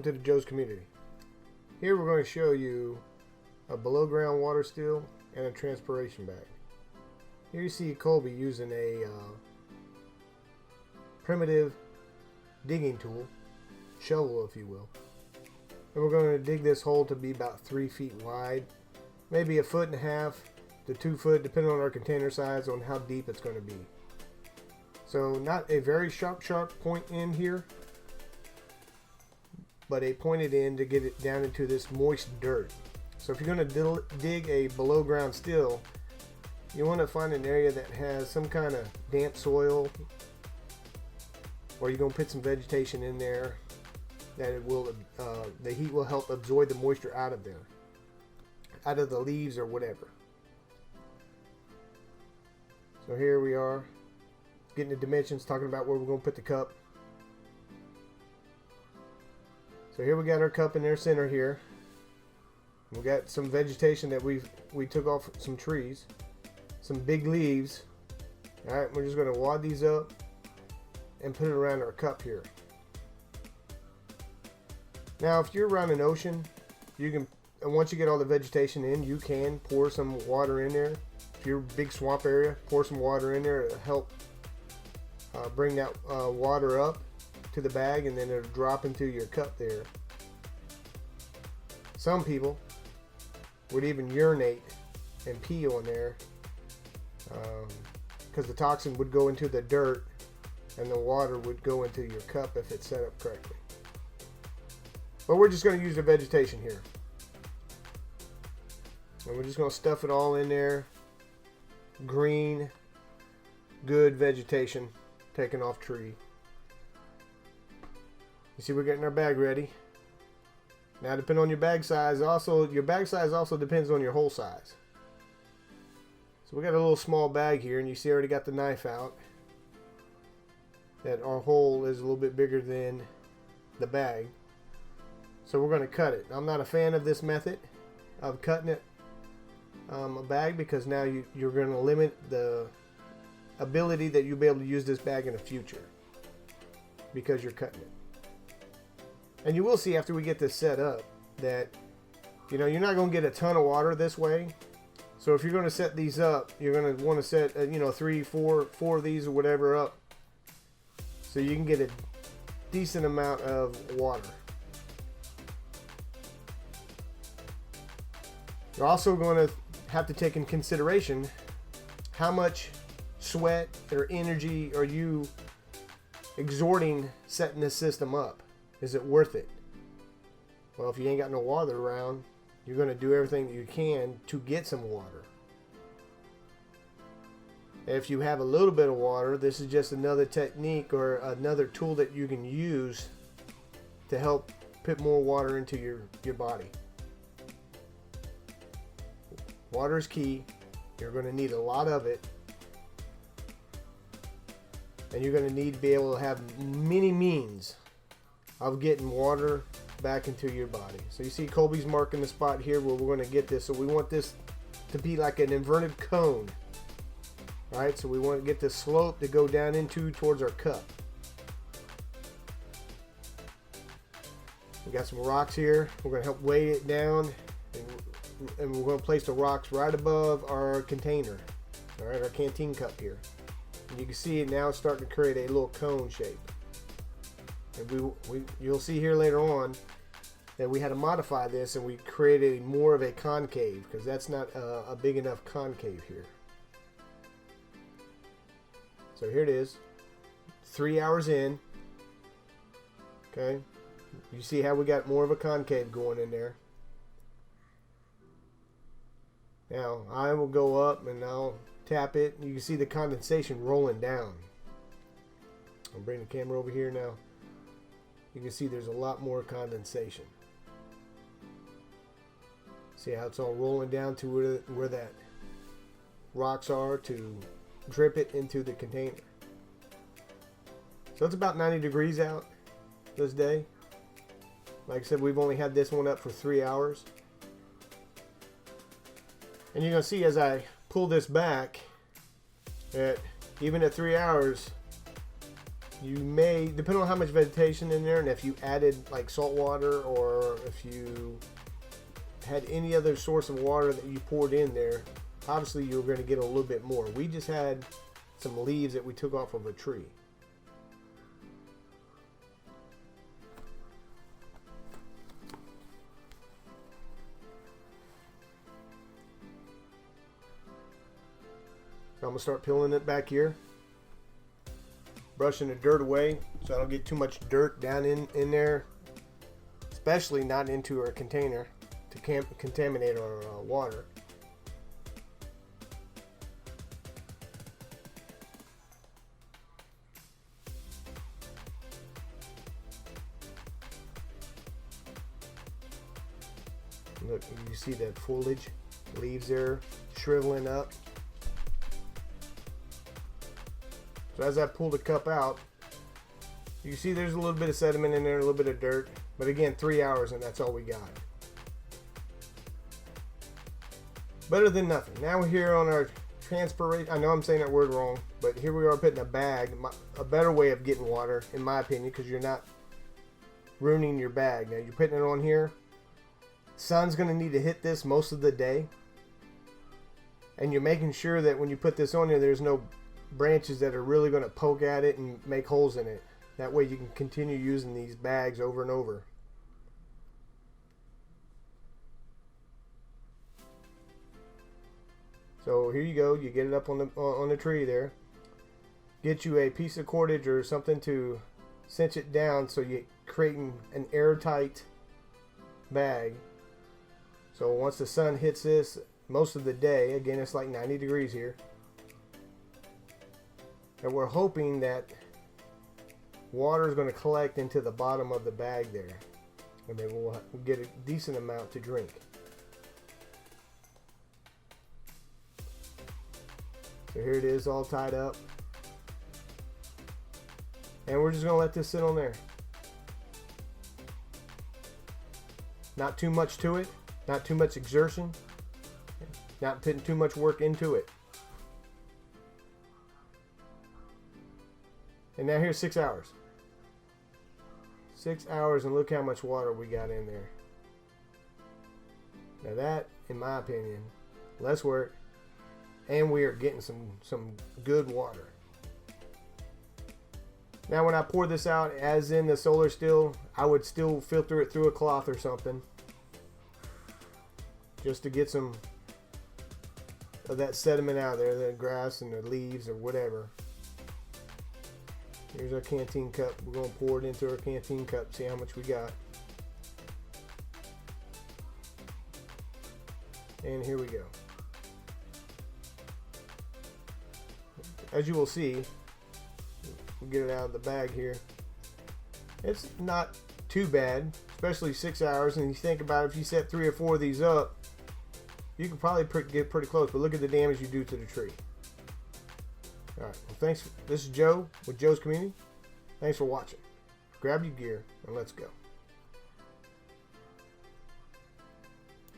to the Joe's community. Here we're going to show you a below ground water still and a transpiration bag. Here you see Colby using a primitive digging tool, shovel if you will. And we're going to dig this hole to be about 3 feet wide, maybe 1.5 feet to 2 foot, depending on our container size, on how deep it's going to be. So not a very sharp point in here, but a pointed end to get it down into this moist dirt. So if you're going to dig a below ground still, you want to find an area that has some kind of damp soil, or you're going to put some vegetation in there that it will the heat will help absorb the moisture out of there, out of the leaves or whatever. So here we are getting the dimensions, talking about where we're going to put the cup. So here we got our cup in their center here. We got some vegetation that we took off some trees, some big leaves. All right, we're just going to wad these up and put it around our cup here. Now, if you're around an ocean, you can, and once you get all the vegetation in, you can pour some water in there. If you're a big swamp area, pour some water in there. It'll help bring that water up to the bag, and then it'll drop into your cup there. Some people would even urinate and pee on there because the toxin would go into the dirt and the water would go into your cup if it's set up correctly. But we're just going to use the vegetation here. And we're just going to stuff it all in there. Green, good vegetation taken off tree. You see, we're getting our bag ready. Now, depending on your bag size, your bag size also depends on your hole size. So we got a little small bag here, and you see I already got the knife out. That our hole is a little bit bigger than the bag. So we're going to cut it. I'm not a fan of this method of cutting it a bag, because now you're going to limit the ability that you'll be able to use this bag in the future because you're cutting it. And you will see after we get this set up that you're not going to get a ton of water this way. So if you're going to set these up, you're going to want to set 3, 4 of these or whatever up, so you can get a decent amount of water. You're also going to have to take in consideration how much sweat or energy are you exerting setting this system up. Is it worth it? Well, if you ain't got no water around, you're going to do everything that you can to get some water. If you have a little bit of water, this is just another technique or another tool that you can use to help put more water into your body. Water is key. You're going to need a lot of it. And you're going to need to be able to have many means of getting water back into your body. So you see Colby's marking the spot here where we're going to get this. So we want this to be like an inverted cone. All right, so we want to get the slope to go down into towards our cup. We got some rocks here. We're going to help weigh it down, and we're going to place the rocks right above our container. All right, our canteen cup here. And you can see it now starting to create a little cone shape. And you'll see here later on that we had to modify this, and we created more of a concave, because that's not a big enough concave here. So here it is, 3 hours in. Okay, you see how we got more of a concave going in there. Now I will go up and I'll tap it. You can see the condensation rolling down. I'll bring the camera over here now. You can see there's a lot more condensation. See how it's all rolling down to where that rocks are to drip it into the container. So it's about 90 degrees out this day. Like I said, we've only had this one up for 3 hours. And you're going to see as I pull this back that even at 3 hours, You may, depending on how much vegetation in there, and if you added like salt water, or if you had any other source of water that you poured in there, obviously you're going to get a little bit more. We just had some leaves that we took off of a tree. So I'm going to start peeling it back here. Brushing the dirt away so I don't get too much dirt down in there. Especially not into our container to contaminate our water. Look, you see that foliage, leaves there shriveling up. So as I pull the cup out, you see there's a little bit of sediment in there, a little bit of dirt. But again, 3 hours and that's all we got. Better than nothing. Now we're here on our transpiration. I know I'm saying that word wrong, but here we are putting a bag. A better way of getting water, in my opinion, because you're not ruining your bag. Now you're putting it on here. Sun's going to need to hit this most of the day. And you're making sure that when you put this on there, there's no branches that are really going to poke at it and make holes in it. That way you can continue using these bags over and over. So here you go. You get it up on the tree there. Get you a piece of cordage or something to cinch it down so you're creating an airtight bag. So once the sun hits this most of the day, again it's like 90 degrees here, and we're hoping that water is going to collect into the bottom of the bag there, and then we'll get a decent amount to drink. So here it is, all tied up, and we're just going to let this sit on there. Not too much to it, not too much exertion, not putting too much work into it. And now here's 6 hours. 6 hours, and look how much water we got in there. Now that, in my opinion, less work, and we are getting some good water. Now when I pour this out, as in the solar still, I would still filter it through a cloth or something, just to get some of that sediment out of there, the grass and the leaves or whatever. Here's our canteen cup. We're going to pour it into our canteen cup, see how much we got. And here we go. As you will see, we'll get it out of the bag here. It's not too bad, especially 6 hours. And you think about it, if you set 3 or 4 of these up, you can probably get pretty close. But look at the damage you do to the tree. All right, well, thanks. This is Joe with Joe's Community. Thanks for watching. Grab your gear and let's go.